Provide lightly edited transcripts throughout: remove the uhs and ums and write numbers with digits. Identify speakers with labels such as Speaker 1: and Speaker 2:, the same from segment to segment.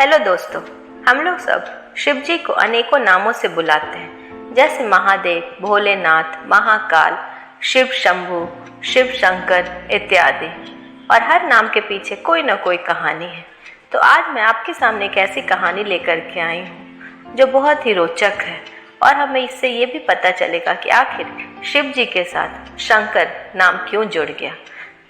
Speaker 1: Hello दोस्तों, हम लोग सब शिव जी को अनेकों नामों से बुलाते हैं, जैसे महादेव, भोलेनाथ, महाकाल, शिव शंभु, शिव शंकर इत्यादि। और हर नाम के पीछे कोई ना कोई कहानी है। तो आज मैं आपके सामने एक ऐसी कहानी लेकर के आई हूँ जो बहुत ही रोचक है और हमें इससे ये भी पता चलेगा कि आखिर शिव जी के साथ शंकर नाम क्यों जुड़ गया।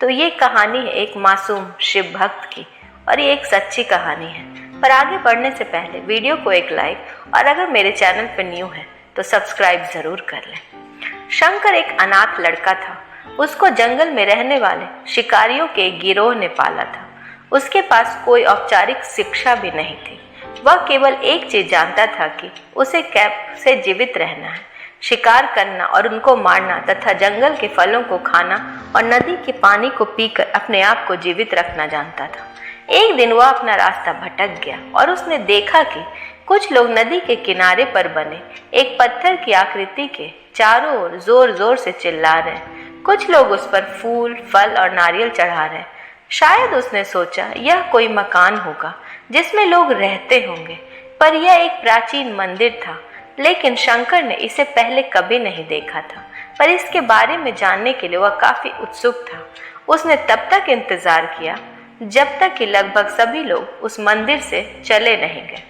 Speaker 1: तो ये कहानी है एक मासूम शिव भक्त की और ये एक सच्ची कहानी है। पर आगे बढ़ने से पहले वीडियो को एक लाइक और अगर मेरे चैनल पर न्यू है तो सब्सक्राइब जरूर कर लें। शंकर एक अनाथ लड़का था। उसको जंगल में रहने वाले शिकारियों के एक गिरोह ने पाला था। उसके पास कोई औपचारिक शिक्षा भी नहीं थी। वह केवल एक चीज जानता था कि उसे कैसे जीवित रहना है, शिकार करना और उनको मारना तथा जंगल के फलों को खाना और नदी के पानी को पीकर अपने आप को जीवित रखना जानता था। एक दिन वह अपना रास्ता भटक गया और उसने देखा कि कुछ लोग नदी के किनारे पर बने एक पत्थर की आकृति के चारों ओर जोर जोर से चिल्ला रहे हैं। कुछ लोग उस पर फूल, फल और नारियल चढ़ा रहे हैं। शायद उसने सोचा यह कोई मकान होगा जिसमें लोग रहते होंगे, पर यह एक प्राचीन मंदिर था। लेकिन शंकर ने इसे पहले कभी नहीं देखा था, पर इसके बारे में जानने के लिए वह काफी उत्सुक था। उसने तब तक इंतजार किया जब तक कि लगभग सभी लोग उस मंदिर से चले नहीं गए।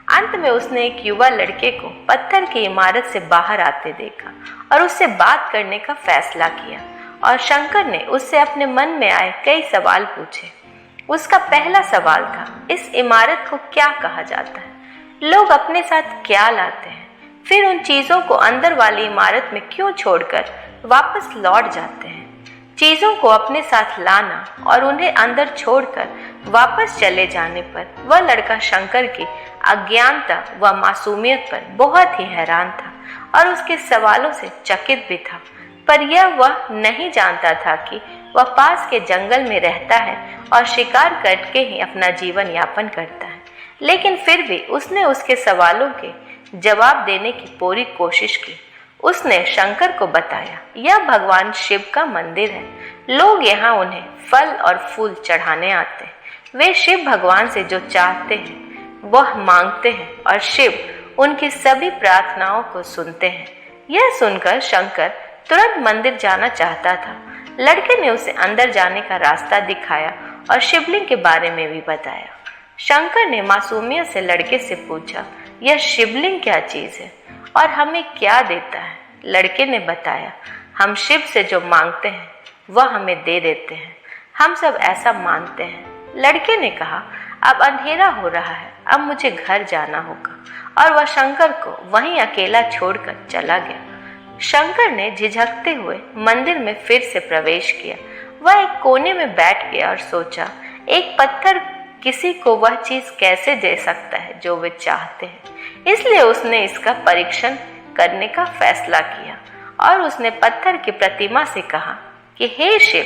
Speaker 1: अंत में उसने एक युवा लड़के को पत्थर की इमारत से बाहर आते देखा और उससे बात करने का फैसला किया। और शंकर ने उससे अपने मन में आए कई सवाल पूछे। उसका पहला सवाल था, इस इमारत को क्या कहा जाता है? लोग अपने साथ क्या लाते हैं? फिर उन चीजों को अंदर वाली इमारत में क्यों छोड़कर वापस लौट जाते हैं? चीजों को अपने साथ लाना और उन्हें अंदर छोड़कर वापस चले जाने पर वह लड़का शंकर की अज्ञानता व मासूमियत पर बहुत ही हैरान था और उसके सवालों से चकित भी था। पर यह वह नहीं जानता था कि वह पास के जंगल में रहता है और शिकार करके ही अपना जीवन यापन करता है। लेकिन फिर भी उसने उसके सवालों के जवाब देने की पूरी कोशिश की। उसने शंकर को बताया, यह भगवान शिव का मंदिर है। लोग यहाँ उन्हें फल और फूल चढ़ाने आते हैं। वे शिव भगवान से जो चाहते हैं वह मांगते हैं और शिव उनकी सभी प्रार्थनाओं को सुनते हैं। यह सुनकर शंकर तुरंत मंदिर जाना चाहता था। लड़के ने उसे अंदर जाने का रास्ता दिखाया और शिवलिंग के बारे में भी बताया। शंकर ने मासूमियत से लड़के से पूछा, यह शिवलिंग क्या चीज है और हमें क्या देता है? लड़के ने बताया, हम शिव से जो मांगते हैं वह हमें दे देते हैं। हम सब ऐसा मानते हैं। लड़के ने कहा, अब अंधेरा हो रहा है, अब मुझे घर जाना होगा। और वह शंकर को वहीं अकेला छोड़कर चला गया। शंकर ने झिझकते हुए मंदिर में फिर से प्रवेश किया। वह एक कोने में बैठ गया और सोचा, एक पत्थर किसी को वह चीज कैसे दे सकता है जो वे चाहते हैं। इसलिए उसने इसका परीक्षण करने का फैसला किया और उसने पत्थर की प्रतिमा से कहा कि हे शिव,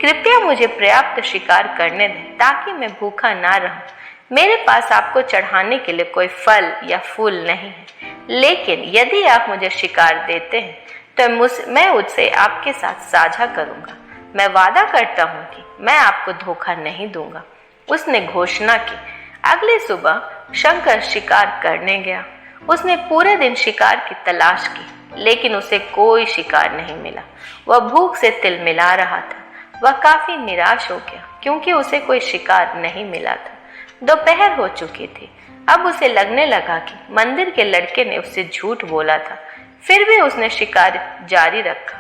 Speaker 1: कृपया मुझे पर्याप्त शिकार करने दें ताकि मैं भूखा ना रहूं। मेरे पास आपको चढ़ाने के लिए कोई फल या फूल नहीं है, लेकिन यदि आप मुझे शिकार देते हैं तो मैं उससे आपके साथ साझा करूंगा। मैं वादा करता हूं कि मैं आपको धोखा नहीं दूंगा। उसने घोषणा की। अगली सुबह शंकर शिकार करने गया। उसने पूरे दिन शिकार की तलाश की, लेकिन उसे कोई शिकार नहीं मिला। वह भूख से तिलमिला रहा था। वह काफी निराश हो गया क्योंकि उसे कोई शिकार नहीं मिला था। दोपहर हो चुकी थी। अब उसे लगने लगा कि मंदिर के लड़के ने उससे झूठ बोला था। फिर भी उसने शिकार जारी रखा।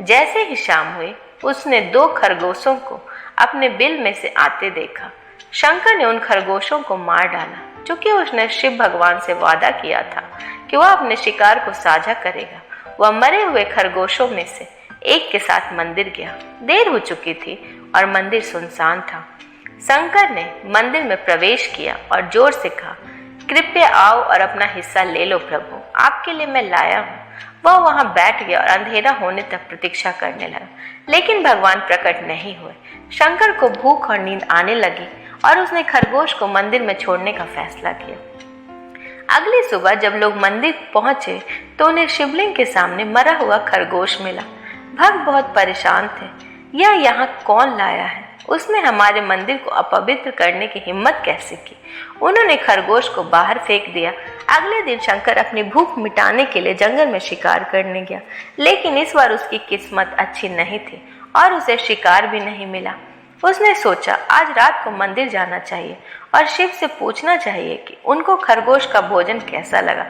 Speaker 1: जैसे ही शाम हुई, उसने 2 खरगोशों को अपने बिल में से आते देखा। शंकर ने उन खरगोशों को मार डाला, क्योंकि उसने शिव भगवान से वादा किया था कि वह अपने शिकार को साझा करेगा। वह मरे हुए खरगोशों में से एक के साथ मंदिर गया। देर हो चुकी थी और मंदिर सुनसान था। शंकर ने मंदिर में प्रवेश किया और जोर से कहा, कृपया आओ और अपना हिस्सा ले लो प्रभु, आपके लिए मैं लाया हूँ। वह वहां बैठ गया और अंधेरा होने तक प्रतीक्षा करने लगा, लेकिन भगवान प्रकट नहीं हुए। शंकर को भूख और नींद आने लगी और उसने खरगोश को मंदिर में छोड़ने का फैसला किया। अगली सुबह जब लोग मंदिर पहुंचे तो उन्हें शिवलिंग के सामने मरा हुआ खरगोश मिला। भक्त बहुत परेशान थे। यह यहाँ कौन लाया है? उसने हमारे मंदिर को अपवित्र करने की हिम्मत कैसे की। उन्होंने खरगोश को बाहर फेंक दिया। अगले दिन शंकर अपनी भूख मिटाने के लिए जंगल में शिकार करने गया, लेकिन इस बार उसकी किस्मत अच्छी नहीं थी और उसे शिकार भी नहीं मिला। उसने सोचा आज रात को मंदिर जाना चाहिए और शिव से पूछना चाहिए कि उनको खरगोश का भोजन कैसा लगा।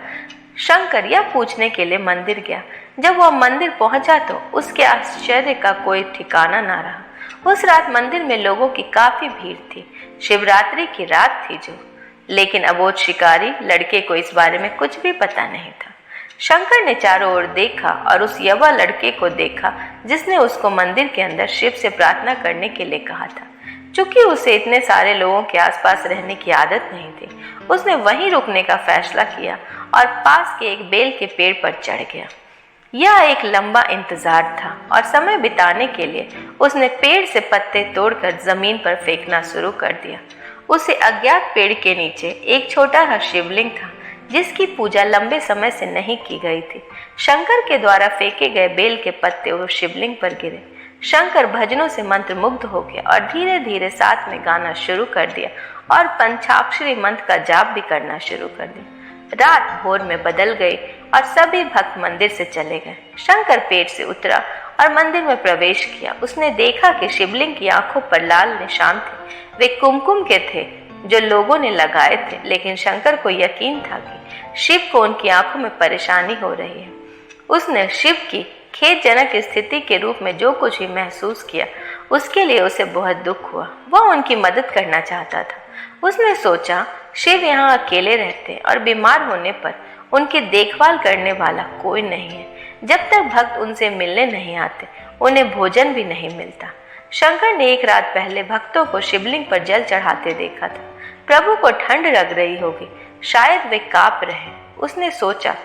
Speaker 1: शंकर यह पूछने के लिए मंदिर गया। जब वह मंदिर पहुंचा तो उसके आश्चर्य का कोई ठिकाना ना रहा। उस रात मंदिर में लोगों की काफी भीड़ थी। शिवरात्रि की रात थी लेकिन अबोध शिकारी लड़के को इस बारे में कुछ भी पता नहीं था। शंकर ने चारों ओर देखा और उस युवा लड़के को देखा जिसने उसको मंदिर के अंदर शिव से प्रार्थना करने के लिए कहा था। चूंकि उसे इतने सारे लोगों के आसपास रहने की आदत नहीं थी, उसने वहीं रुकने का फैसला किया और पास के एक बेल के पेड़ पर चढ़ गया। यह एक लंबा इंतजार था और समय बिताने के लिए उसने पेड़ से पत्ते तोड़कर जमीन पर फेंकना शुरू कर दिया। उसे अज्ञात पेड़ के नीचे एक छोटा सा शिवलिंग था जिसकी पूजा लंबे समय से नहीं की गई थी। शंकर के द्वारा फेंके गए बेल के पत्ते उस शिवलिंग पर गिरे। शंकर भजनों से मंत्रमुग्ध हो गया और धीरे धीरे साथ में गाना शुरू कर दिया और पंचाक्षरी मंत्र का जाप भी करना शुरू कर दिया। रात भोर में बदल गई और सभी भक्त मंदिर से चले गए। शंकर पेड़ से उतरा और मंदिर में प्रवेश किया। उसने देखा कि शिवलिंग की आंखों पर लाल निशान थे। वे कुमकुम के थे जो लोगों ने लगाए थे, लेकिन शंकर को यकीन था कि शिव को उनकी आंखों में परेशानी हो रही है। उसने शिव की खेदजनक स्थिति के रूप में जो कुछ भी महसूस किया उसके लिए उसे बहुत दुख हुआ। वह उनकी मदद करना चाहता था। उसने सोचा शिव यहाँ अकेले रहते और बीमार होने पर उनकी देखभाल करने वाला कोई नहीं है। जब तक भक्त उनसे मिलने नहीं आते उन्हें भोजन भी नहीं मिलता। शंकर ने एक रात पहले भक्तों को शिवलिंग पर जल चढ़ाते देखा था। प्रभु को ठंड लग रही होगी, शायद वे कांप रहे। उसने सोचा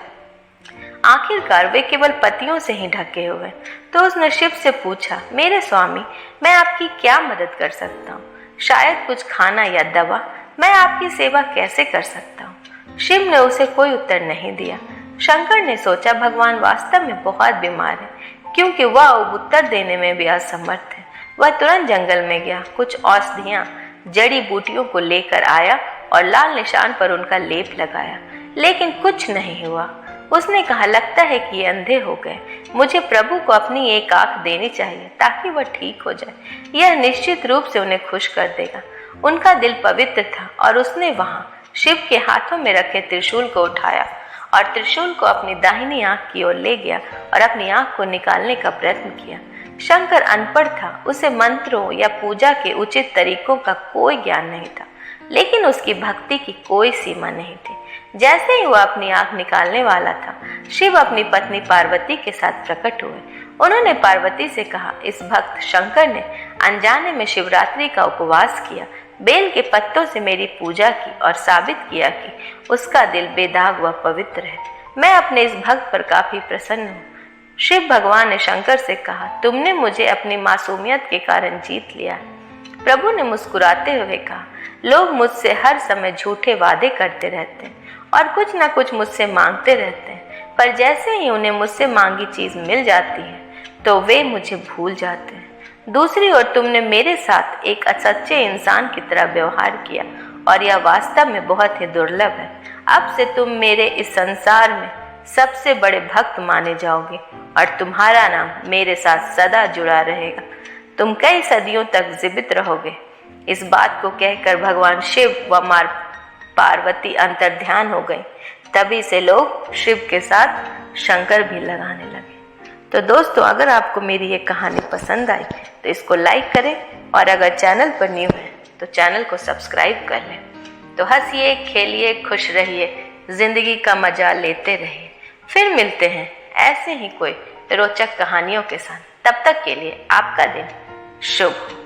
Speaker 1: आखिरकार वे केवल पत्तियों से ही ढके हुए। तो उसने शिव से पूछा, मेरे स्वामी, मैं आपकी क्या मदद कर सकता हूँ? शायद कुछ खाना या दवा। मैं आपकी सेवा कैसे कर सकता हूँ? शिव ने उसे कोई उत्तर नहीं दिया। शंकर ने सोचा भगवान वास्तव में बहुत बीमार है, क्योंकि वह उत्तर देने में भी असमर्थ है। वह तुरंत जंगल में गया, कुछ औषधियां, जड़ी बूटियों को लेकर आया और लाल निशान पर उनका लेप लगाया, लेकिन कुछ नहीं हुआ। उसने कहा, लगता है कि ये अंधे हो गए। मुझे प्रभु को अपनी एक आंख देनी चाहिए ताकि वह ठीक हो जाए। यह निश्चित रूप से उन्हें खुश कर देगा। उनका दिल पवित्र था और उसने वहां शिव के हाथों में रखे त्रिशूल को उठाया और त्रिशूल को अपनी दाहिनी आंख की ओर ले गया और अपनी आंख को निकालने का प्रयत्न किया। शंकर अनपढ़ था, उसे मंत्रों या पूजा के उचित तरीकों का कोई ज्ञान नहीं था, लेकिन उसकी भक्ति की कोई सीमा नहीं थी। जैसे ही वह अपनी आंख निकालने वाला था, शिव अपनी पत्नी पार्वती के साथ प्रकट हुए। उन्होंने पार्वती से कहा, इस भक्त शंकर ने अनजाने में शिवरात्रि का उपवास किया, बेल के पत्तों से मेरी पूजा की और साबित किया कि उसका दिल बेदाग व पवित्र है। मैं अपने इस भक्त पर काफी प्रसन्न हूँ। शिव भगवान ने शंकर से कहा, तुमने मुझे अपनी मासूमियत के कारण जीत लिया है। प्रभु ने मुस्कुराते हुए कहा, लोग मुझसे हर समय झूठे वादे करते रहते हैं और कुछ न कुछ मुझसे मांगते रहते हैं, पर जैसे ही उन्हें मुझसे मांगी चीज मिल जाती है तो वे मुझे भूल जाते हैं। दूसरी ओर तुमने मेरे साथ एक सच्चे इंसान की तरह व्यवहार किया और यह वास्तव में बहुत ही दुर्लभ है। अब से तुम मेरे इस संसार में सबसे बड़े भक्त माने जाओगे और तुम्हारा नाम मेरे साथ सदा जुड़ा रहेगा। तुम कई सदियों तक जीवित रहोगे। इस बात को कहकर भगवान शिव व मां पार्वती अंतर्ध्यान हो गई। तभी से लोग शिव के साथ शंकर भी लगाने लगे। तो दोस्तों, अगर आपको मेरी ये कहानी पसंद आई तो इसको लाइक करें और अगर चैनल पर न्यू है तो चैनल को सब्सक्राइब कर लें। तो हंसिए, खेलिए, खुश रहिए, जिंदगी का मजा लेते रहिए। फिर मिलते हैं ऐसे ही कोई रोचक कहानियों के साथ। तब तक के लिए आपका दिन शुभ हो।